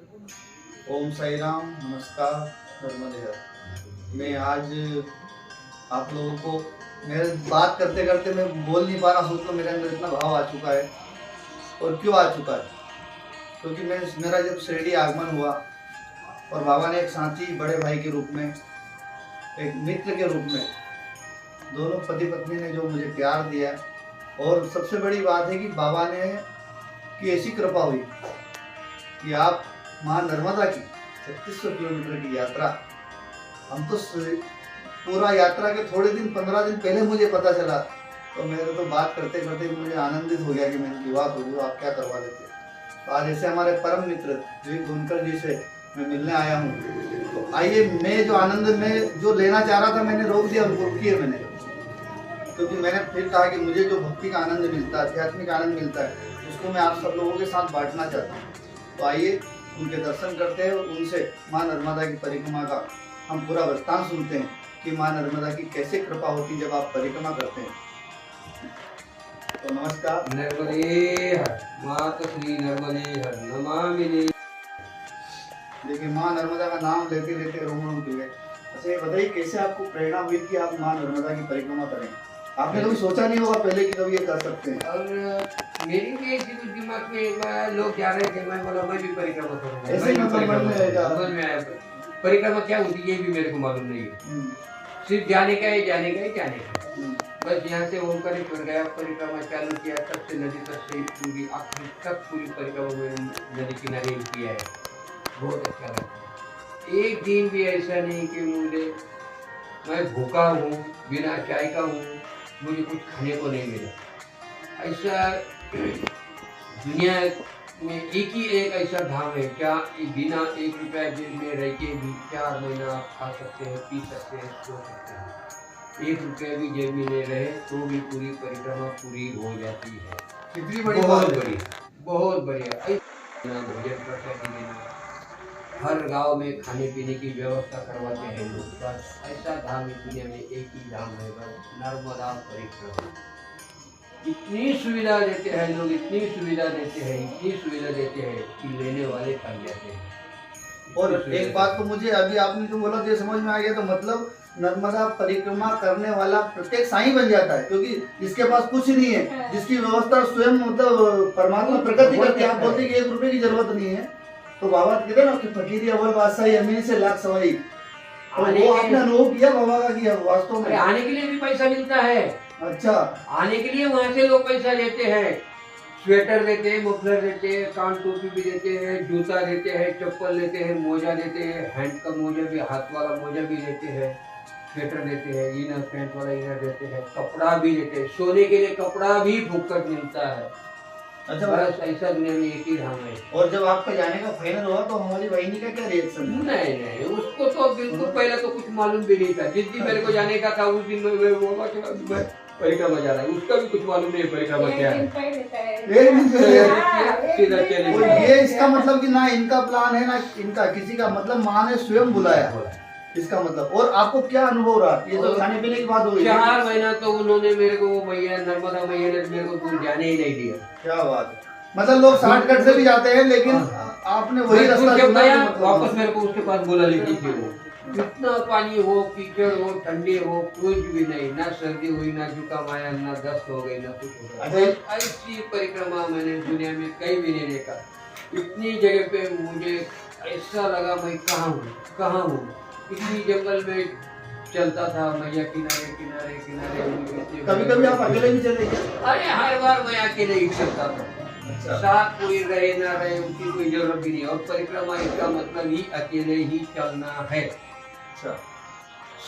ओम साई राम, नमस्कार, नर्मदे हर। मैं आज आप लोगों को मेरे बात करते करते मैं बोल नहीं पा रहा हूँ, तो मेरे अंदर इतना भाव आ चुका है। और क्यों आ चुका है? क्योंकि मेरा जब शिरडी आगमन हुआ और बाबा ने एक साथी, बड़े भाई के रूप में, एक मित्र के रूप में, दोनों पति पत्नी ने जो मुझे प्यार दिया, और सबसे बड़ी बात है कि बाबा ने की ऐसी कृपा हुई कि आप माँ नर्मदा की 3600 किलोमीटर की यात्रा, हम तो पूरा यात्रा के थोड़े दिन 15 दिन पहले मुझे पता चला, तो मेरे तो बात करते करते मुझे आनंदित हो गया कि मैंने विवाह प्रभु आप क्या करवा देते। तो आज ऐसे हमारे परम मित्र जी गुनकर जी से मैं मिलने आया हूँ। तो आइए, मैं जो आनंद में जो लेना चाह रहा था मैंने रोक दिया, उनको किए मैंने, क्योंकि मैंने फिर कहा कि मुझे जो भक्ति का आनंद मिलता है, आध्यात्मिक आनंद मिलता है, उसको मैं आप सब लोगों के साथ बांटना चाहता हूँ। तो आइए उनके दर्शन करते हैं और उनसे माँ नर्मदा की परिक्रमा का हम पूरा वृत्तांत सुनते हैं कि माँ नर्मदा की कैसे कृपा होती जब आप परिक्रमा करते हैं। तो नमस्कार। नर्मदे हर, माता श्री नर्मदे हर नमामि। देखिए, माँ नर्मदा का नाम लेते लेते रोम रोम खिल गए। अच्छा, ये बताइए कैसे आपको प्रेरणा हुई कि आप माँ नर्मदा की परिक्रमा करें? आपने कभी सोचा नहीं होगा पहले कि कभी ये कर सकते हैं? और मेरी भी ऐसी कुछ दिमाग में एक बार लोग जा रहे थे, मैं बोला मैं भी परिक्रमा करूंगा। ऐसे ही मतलब मन में आया? परिक्रमा क्या होती है ये भी मेरे को मालूम नहीं है, सिर्फ जाने का है, जाने का है, जाने का है। बस यहाँ से ओमकारेश्वर गया, परिक्रमा चालू किया, तब से नदी तक से पूरी आखिरी तक पूरी परिक्रमा में नदी किनारे किया है। बहुत अच्छा लगता है। एक दिन भी ऐसा नहीं कि मैं भूखा हूँ, बिना चाय का हूँ, मुझे कुछ खाने को नहीं मिला। ऐसा दुनिया में एक ही एक ऐसा धाम है क्या बिना 1 रुपया जेब में रह के भी 4 महीना आप खा सकते हैं, पी सकते हैं, सो सकते हैं। 1 रुपया भी जेब में नहीं रहे तो भी पूरी परिक्रमा पूरी हो जाती है। कितनी बड़ी बहुत बात है। बढ़िया, बहुत बढ़िया। भोजन करते हर गांव में खाने पीने की व्यवस्था करवाते हैं लोग। बस ऐसा धाम इस दुनिया में एक ही धाम है, बस नर्मदा परिक्रमा। इतनी सुविधा देते हैं लोग, इतनी सुविधा देते हैं, इतनी सुविधा देते हैं कि लेने वाले थक जाते हैं। और एक बात तो मुझे अभी आपने जो बोला तो समझ में आ गया, तो मतलब नर्मदा परिक्रमा करने वाला प्रत्येक साईं बन जाता है, क्योंकि जिसके पास कुछ नहीं है, जिसकी व्यवस्था स्वयं मतलब परमात्मा प्रकृति करती है। आप बोलते हैं कि 1 रुपए की जरूरत नहीं है, तो बाबा कहते हैं ना कि फकीरी अव्वल बादशाही अमीरी से लाख सवाई। तो वो आपने अनुभव किया बाबा का कि वास्तव में आने के लिए भी पैसा मिलता है। अच्छा, आने के लिए वहाँ से लोग पैसा लेते हैं, स्वेटर देते हैं, मफलर देते हैं, कान टोपी भी देते हैं, जूता देते हैं, चप्पल देते हैं, मोजा देते हैं, हैंड का मोजा भी, हाथ वाला मोजा भी देते हैं, स्वेटर देते हैं, इनर पैंट वाला इनर देते हैं, कपड़ा भी देते हैं, सोने के लिए कपड़ा भी फुकट मिलता है। अच्छा, बस ऐसा दुनिया में एक ही धाम है। और जब आपका जाने का फाइनल हुआ तो हमारी बहनी का क्या रिएक्शन? नहीं, उसको तो बिल्कुल पहले तो कुछ मालूम भी नहीं था। जिस दिन मेरे को जाने का था उस दिन मैं बोला कि मैं परिक्रमा जा रहा है, उसका भी कुछ मालूम नहीं परिक्रमा क्या है। सीधा चले। ये इसका मतलब कि ना इनका प्लान है ना इनका, किसी का मतलब माँ ने स्वयं बुलाया, इसका मतलब। और आपको क्या अनुभव रहा? ये तो खाने पीने की बात हो गई। 4 महीना तो उन्होंने मेरे को, मैया नर्मदा मैया ने मेरे को दूर जाने ही नहीं दिया। क्या बात है। मतलब लोग शॉर्टकट से भी जाते हैं, लेकिन आपने वही रास्ता चुना। वापस मेरे को उसके पास बोला लेती थी वो। इतना पानी हो, कीचड़ हो, ठंडी हो, कुछ भी नहीं, ना सर्दी हुई, ना जुकाम आया, ना दस्त हो गई, ना कुछ हो गया। ऐसी परिक्रमा मैंने दुनिया में कहीं भी नहीं देखा। इतनी जगह पे मुझे ऐसा लगा मैं कहाँ हूँ। इतनी जंगल में चलता था, मैया किनारे किनारे किनारे। कभी कभी आप अकेले भी चले गए? अरे हर बार मैं अकेले ही चलता था। अच्छा। साथ कोई रहे ना रहे उसकी कोई जरूरत भी नहीं। और परिक्रमा इसका मतलब ही अकेले ही चलना है। अच्छा।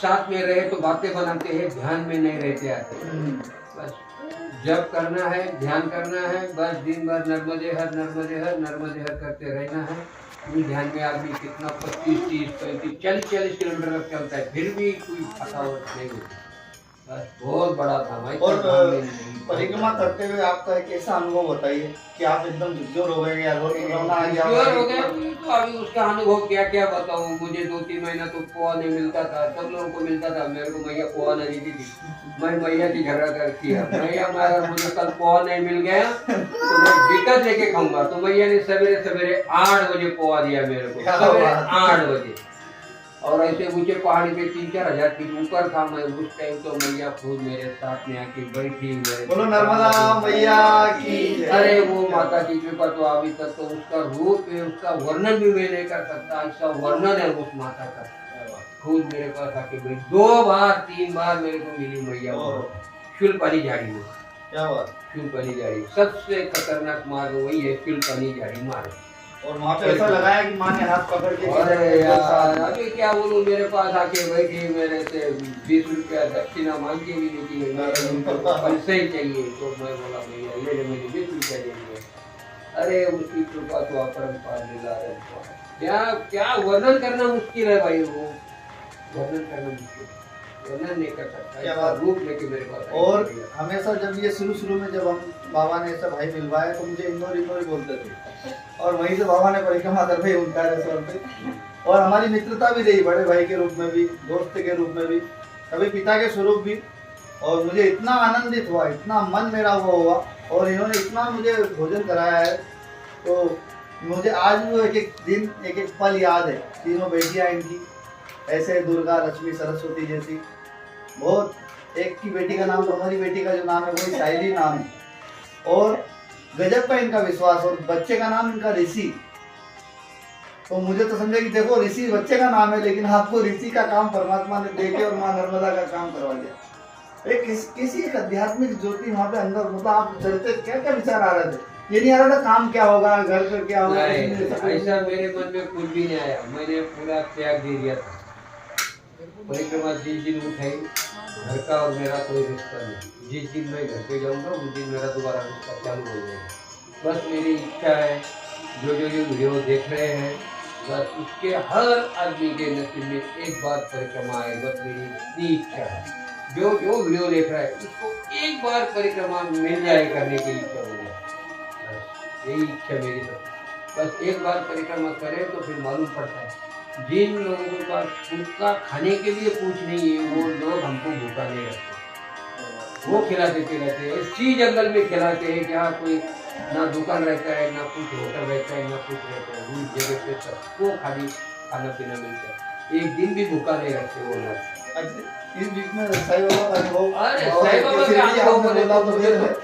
साथ में रहे तो बातें बनाते हैं, ध्यान में नहीं रहते आते। बस जब करना है, ध्यान करना है, बस दिन भर नर्मदे हर नर्मदे हर नर्मदे हर करते रहना है। उस ध्यान में आदमी कितना 25, 30, 35, 40 किलोमीटर तक चलता है, फिर भी कोई थकावट नहीं होती। बस बहुत बड़ा धाम है। और परिक्रमा करते हुए आपका एक ऐसा अनुभव बताइए कि आप एकदम झुकझोर हो गए या रोना आ गया? हो गया तो अभी उसका अनुभव क्या क्या बताऊं। मुझे 2-3 महीना तो पोहा नहीं मिलता था, सब लोगों को मिलता था, मेरे को मैया पोहा नहीं दी थी। मैं मैया की झगड़ा करती है, मैया अगर मुझे कल पोहा नहीं मिल गया तो मैं दिक्कत लेके खाऊंगा। तो मैया ने सवेरे सवेरे 8 बजे पोहा दिया मेरे को, सवेरे 8 बजे। और ऐसे ऊंचे पहाड़ी पे 3-4 हजार फीट ऊपर था मैं उस टाइम। तो मैया खुद मेरे साथ में आके बैठी, मेरे बोलो नर्मदा मैया की। अरे वो माता की कृपा तो अभी तक तो उसका रूप है, उसका वर्णन भी मैं नहीं कर सकता। ऐसा वर्णन है उस माता का। खुद मेरे पास आके बैठी 2 बार 3 बार मेरे को मिली मैया शूलपानी झाड़ी में। क्या बात? शूलपानी झाड़ी सबसे खतरनाक मार्ग वही है, शूलपानी झाड़ी मार्ग। और वहाँ पे ऐसा लगाया कि माँ ने हाथ पकड़ के, अरे यार अभी क्या बोलूं, मेरे पास आके बैठी, मेरे से 20 रुपया दक्षिणा मांग के भी नहीं दी। पैसे ही चाहिए तो मैं बोला भैया ले ले, मुझे 20 रुपया देंगे। अरे उसकी कृपा तो अपरंपार लीला है। क्या क्या वर्णन करना मुश्किल है भाई, वो वर्णन करना मुश्किल, वर्णन नहीं कर सकता। क्या बात? रूप लेके मेरे पास। और हमेशा जब ये शुरू में जब हम बाबा ने ऐसा भाई मिलवाया तो मुझे इंदौर इंदौर ही बोलते थे, और वहीं से बाबा ने परिक्रमा कर पे उनका रेस्टोरेंट पे। और हमारी मित्रता भी रही, बड़े भाई के रूप में भी, दोस्त के रूप में भी, कभी पिता के स्वरूप भी। और मुझे इतना आनंदित हुआ, इतना मन मेरा वो हुआ, और इन्होंने इतना मुझे भोजन कराया है। तो मुझे आज भी वो एक एक दिन एक एक पल याद है। तीनों बेटियां इनकी ऐसे दुर्गा लक्ष्मी सरस्वती जैसी, बहुत, एक की बेटी का नाम तो हमारी बेटी का जो नाम है वही साइली नाम है। और गजब का इनका विश्वास, और बच्चे का नाम इनका ऋषि। तो मुझे तो समझे कि देखो ऋषि बच्चे का नाम है, लेकिन आपको ऋषि का काम परमात्मा ने देके और माँ नर्मदा का काम करवा दिया। किसी एक आध्यात्मिक ज्योति वहाँ पे अंदर, मतलब आप चलते क्या क्या विचार आ रहे थे? ये नहीं आ रहा था काम क्या होगा, घर पर क्या होगा? ऐसा मेरे मन में कुछ भी नहीं आया। मैंने पूरा त्याग दे दिया था। परिक्रमा जिस दिन उठाई, घर का और मेरा कोई रिश्ता नहीं। जिस दिन मैं घर पे जाऊंगा उस दिन मेरा दोबारा रिश्ता चालू हो जाएगा। बस मेरी इच्छा है, जो जो ये वीडियो देख रहे हैं, बस उसके हर आदमी के नसीब में एक बार परिक्रमा आए, बस मेरी इतनी इच्छा है। जो जो वीडियो देख रहा है उसको एक बार परिक्रमा मिल जाए करने की इच्छा हो जाए, बस यही इच्छा मेरी। तो बस एक बार परिक्रमा करे तो फिर मालूम पड़ता है। जिन लोगों के पास भूखा खाने के लिए कुछ नहीं है, वो लोग हमको भूखा नहीं रखते। वो खिलाते पिलाते हैं, इसी जंगल में खिलाते हैं जहाँ कोई ना दुकान रहता है, ना कुछ होटल रहता है, ना कुछ रहता है। उस जगह पे सबको खाली खाना पीना मिलता है, एक दिन भी भूखा नहीं रखते वो लोग। इस बीच में साईं बाबा का अनुभव, अरे साईं बाबा का अनुभव बोले तो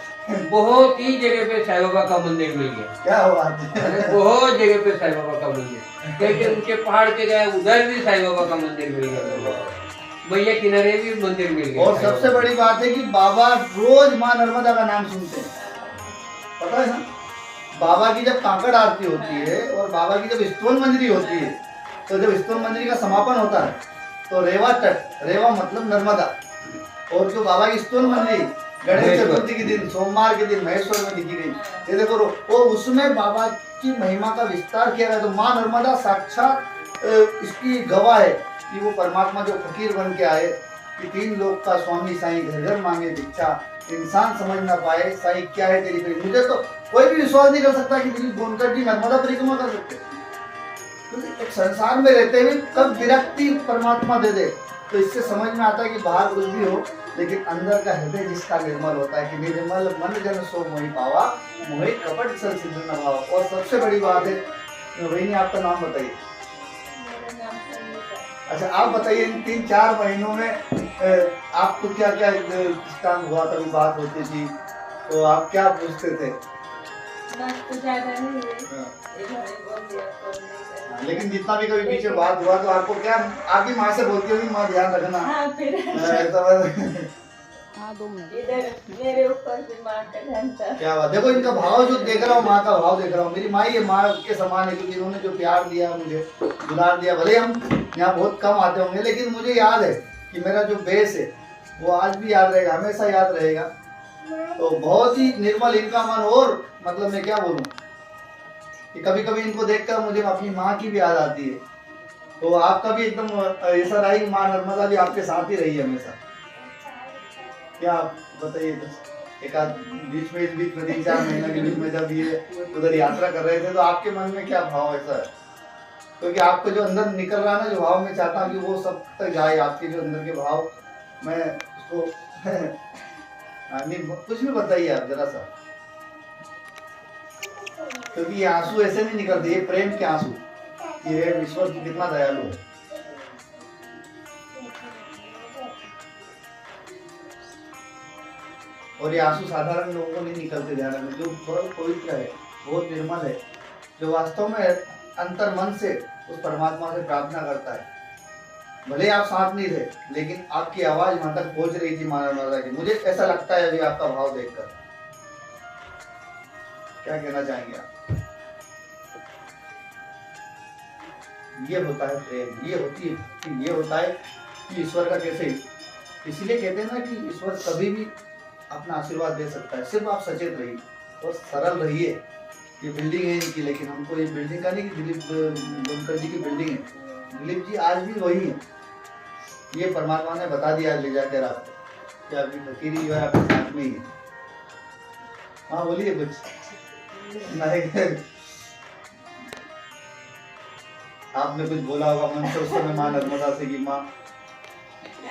बहुत ही जगह पे साईं बाबा का मंदिर मिल गया। क्या बात है? अरे बहुत जगह पे साईं बाबा का मंदिर, क्योंकि उनके पहाड़ पे गए उधर भी साईं बाबा का मंदिर मिल गया, मैया किनारे भी मंदिर मिल गया। और सबसे बड़ी बात है कि बाबा रोज माँ नर्मदा का नाम सुनते हैं, पता है ना? बाबा की जब कांकड़ आरती होती है और बाबा की जब स्तवन मंजरी होती है, तो जब स्तवन मंजरी का समापन होता है तो रेवा तट, रेवा मतलब नर्मदा, और जो बाबा की स्तवन मंजरी गणेश चतुर्थी के दिन, सोमवार के दिन महेश्वर में लिखी गई, ये देखो, और उसमें बाबा की महिमा का विस्तार किया गया। तो माँ नर्मदा साक्षात इसकी गवाह है कि वो परमात्मा जो फकीर बन के आए, कि 3 लोक का स्वामी साईं, घर घर मांगे भिक्षा, इंसान समझ ना पाए साईं क्या है तेरी प्रेम। मुझे तो कोई भी विश्वास नहीं कर सकता कि दिलीप बोनकर जी नर्मदा परिक्रमा कर सकते, क्योंकि एक संसार में रहते हुए कब विरक्ति परमात्मा दे दे। तो इससे समझ में आता है कि बाहर कुछ भी हो, लेकिन अंदर का हृदय जिसका निर्मल होता है, कि निर्मल मन जन सो मोहि पावा, मोहि कपट सल सिद्ध न भावा। और सबसे बड़ी बात है, वही आपका नाम बताइए। अच्छा आप बताइए, इन 3-4 महीनों में आपको क्या क्या दृष्टांत हुआ, कभी बात होती थी तो आप क्या पूछते थे? तो ज्यादा नहीं हुई, लेकिन जितना भी कभी पीछे बात हुआ तो आपको क्या, आपकी माँ से बोलती होगी माँ ध्यान रखना। हाँ, फिर इधर मेरे ऊपर भी माँ का ध्यान था। क्या बात, देखो इनका भाव जो देख रहा हूँ, माँ का भाव देख रहा हूँ। मेरी माँ ये माँ के समान है, क्योंकि इन्होंने जो प्यार दिया मुझे, दुलार दिया। भले हम यहाँ बहुत कम आते होंगे, लेकिन मुझे याद है कि मेरा जो बेस है वो आज भी याद रहेगा, हमेशा याद रहेगा। तो बहुत ही निर्मल इनका मन, और मतलब मैं क्या बोलूँ कि कभी कभी इनको देखकर मुझे अपनी माँ की भी याद आती है। तो आपका भी एकदम ऐसा रहा कि माँ नर्मदा भी आपके साथ ही रही है हमेशा। क्या आप बताइए कुछ। एक आध बीच में, इस बीच में 3-4 महीने के बीच में जब ये उधर यात्रा कर रहे थे तो आपके मन में क्या भाव ऐसा है? क्योंकि आपको जो अंदर निकल रहा है ना, जो भाव मैं चाहता हूँ कि वो सब तक जाए, आपके जो अंदर के भाव मैं उसको नहीं, कुछ भी बताइए आप जरा सा, क्योंकि ये आंसू ऐसे नहीं निकलते, ये प्रेम के आंसू, ये ईश्वर कितना दयालु है। और ये आंसू साधारण लोगों को नहीं निकलते ध्यान में, जो बहुत पवित्र है, बहुत निर्मल है, जो वास्तव में अंतर मन से उस परमात्मा से प्रार्थना करता है। भले आप साथ नहीं थे, लेकिन आपकी आवाज वहां तक पहुंच रही थी मानव माता की। मुझे ऐसा लगता है अभी आपका भाव देखकर। क्या कहना चाहेंगे आप? ये होता है प्रेम, ये होती है कि ये होता है कि ईश्वर का कैसे, इसीलिए कहते हैं ना कि ईश्वर कभी भी अपना आशीर्वाद दे सकता है, सिर्फ आप सचेत रहिए और सरल रहिए। ये बिल्डिंग है इनकी, लेकिन हमको ये बिल्डिंग का नहीं कि दिलीप बनकर जी की बिल्डिंग है, दिलीप जी आज भी वही है। ये परमात्मा ने बता दिया ले जाकर आपको कि आपकी फकीरी जो है आपके साथ में ही है। हाँ बोलिए कुछ। नहीं, आपने कुछ बोला होगा मन से उस समय माँ नर्मदा से कि माँ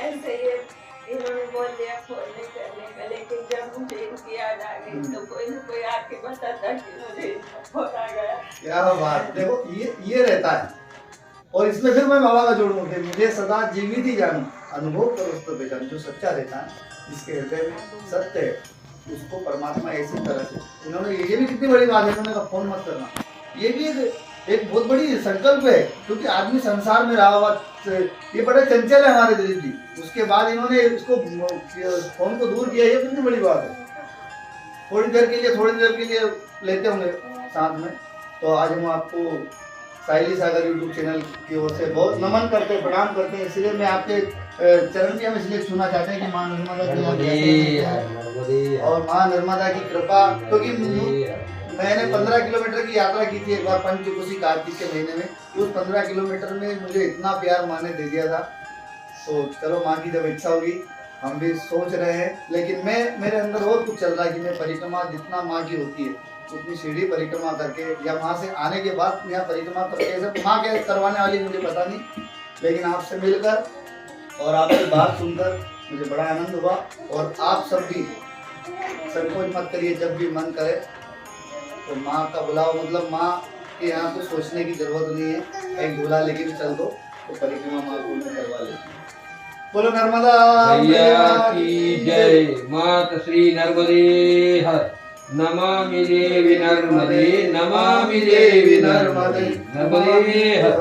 ऐसे ये इन्होंने बोल दिया खोलने करने का, लेकिन जब मुझे इनकी याद आ गई तो कोई न कोई आके बताता कि मुझे फोन आ गया। क्या बात, देखो ये रहता है। और इसमें फिर मैं बाबा का जोड़ूं कि मुझे सदा जीवित ही जानूं, अनुभव करो उसको पहचान, जो सच्चा रहता है, जिसके हृदय में सत्य है, उसको परमात्मा ऐसी तरह से, इन्होंने ये भी कितनी बड़ी बात है, इन्होंने कहा फोन मत करना, ये भी एक बहुत बड़ी संकल्प है, क्योंकि आदमी संसार में रहा हुआ, ये बड़े चंचल है हमारे दिलीप जी, उसके बाद इन्होंने इसको फोन को दूर किया, ये कितनी बड़ी बात है। थोड़ी देर के लिए लेते होंगे साथ में। तो आज हम आपको साहिली सागर यूट्यूब चैनल की ओर से बहुत नमन करते हैं, प्रणाम करते हैं। इसलिए मैं आपके चरण भी हम इसलिए छूना चाहते हैं कि माँ नर्मदा की और माँ नर्मदा की कृपा, क्योंकि मैंने 15 किलोमीटर की यात्रा की थी एक बार पंचकोशी कार्तिक के महीने में, उस 15 किलोमीटर में मुझे इतना प्यार माँ ने दे दिया था। तो चलो माँ की जब इच्छा होगी, हम भी सोच रहे हैं, लेकिन मेरे अंदर और कुछ चल रहा है कि मैं परिक्रमा जितना माँ की होती है उतनी सीढ़ी परिक्रमा करके, या वहाँ से आने के बाद यहाँ परिक्रमा करके, माँ क्या करवाने वाली मुझे पता नहीं, लेकिन आपसे मिलकर और आपकी बात सुनकर मुझे बड़ा आनंद हुआ। और आप सब भी संकोच मत करिए, जब भी मन करे तो माँ का बुलाओ, मतलब माँ के यहाँ कुछ सोचने की जरूरत नहीं है, एक झूला लेके भी चल दो तो परिक्रमा माँ को करवा लेती है। बोलो नर्मदा मैया की जय। मात श्री नर्मदे हर। नमामि देवी नर्मदे, नमामि देवी नर्मदे, नर्मदे हर,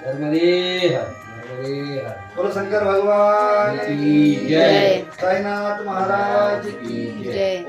नर्मदे हर, नर्मदे हर। बोलो शंकर भगवान की जय। साईनाथ महाराज की जय।